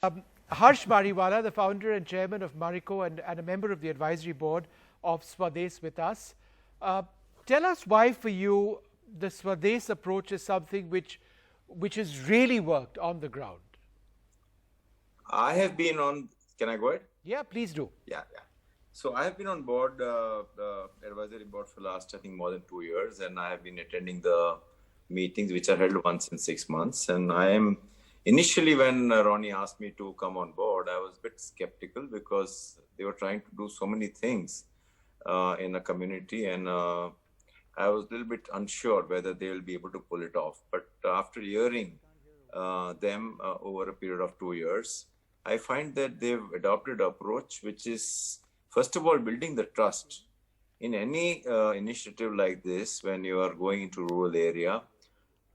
Harsh Mariwala, the founder and chairman of Marico and a member of the advisory board of Swades with us. Tell us why for you the Swades approach is something which has really worked on the ground. I have been on, can I go ahead? Yeah, please do. Yeah. So I have been on board, the advisory board for last, I think, more than 2 years, and I have been attending the meetings which are held once in 6 months. And I am, initially when Ronnie asked me to come on board, I was a bit skeptical because they were trying to do so many things in a community, and I was a little bit unsure whether they will be able to pull it off. But after hearing them over a period of 2 years, I find that they've adopted an approach which is, first of all, building the trust. In any initiative like this, when you are going into rural area,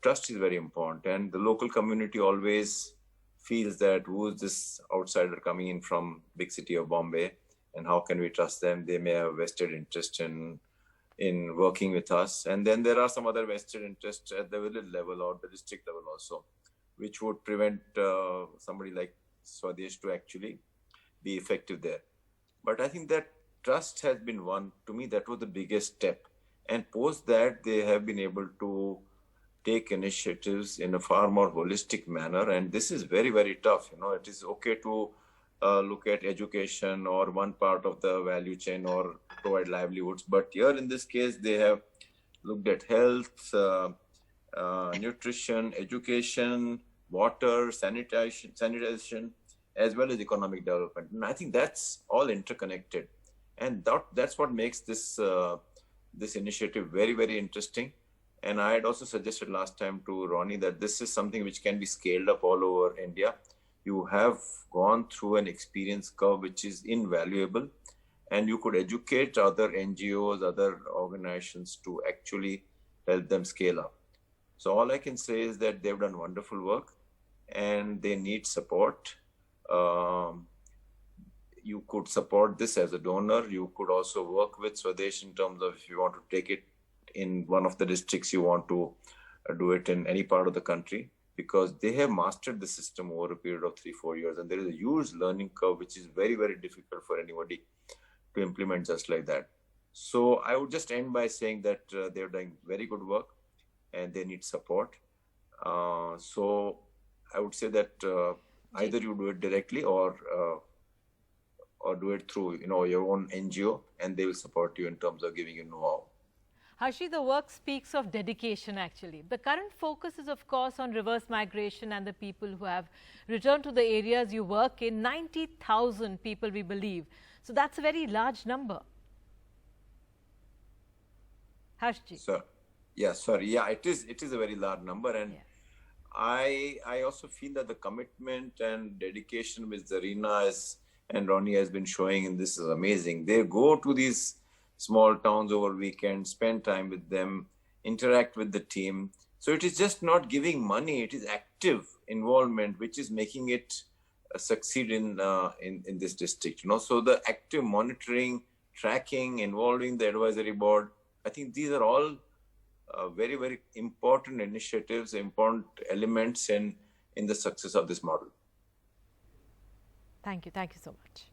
trust is very important. And the local community always feels that who is this outsider coming in from big city of Bombay, and how can we trust them? They may have vested interest in working with us. And then there are some other vested interests at the village level or the district level also, which would prevent somebody like Swades to actually be effective there. But I think that trust has been won. To me, that was the biggest step. And post that, they have been able to take initiatives in a far more holistic manner. And this is very, very tough. It is okay to look at education or one part of the value chain or provide livelihoods. But here in this case, they have looked at health, nutrition, education, water, sanitation, as well as economic development. And I think that's all interconnected. And that's what makes this initiative very, very interesting. And I had also suggested last time to Ronnie that this is something which can be scaled up all over India. You have gone through an experience curve which is invaluable, and you could educate other NGOs, other organizations to actually help them scale up. So all I can say is that they've done wonderful work and they need support. You could support this as a donor. You could also work with Swades in terms of if you want to take it in one of the districts, you want to do it in any part of the country, because they have mastered the system over a period of 3-4 years. And there is a huge learning curve, which is very, very difficult for anybody to implement just like that. So I would just end by saying that they're doing very good work and they need support. So I would say that either you do it directly or do it through your own NGO, and they will support you in terms of giving you know-how. Harshi, the work speaks of dedication actually. The current focus is of course on reverse migration and the people who have returned to the areas you work in. 90,000 people, we believe. So that's a very large number. Harshji. It is a very large number, and yeah. I also feel that the commitment and dedication which Zarina and Ronnie has been showing in this is amazing. They go to these small towns over weekends, spend time with them, interact with the team. So it is just not giving money; it is active involvement, which is making it succeed in this district. So the active monitoring, tracking, involving the advisory board. I think these are all very, very important initiatives, important elements in the success of this model. Thank you so much.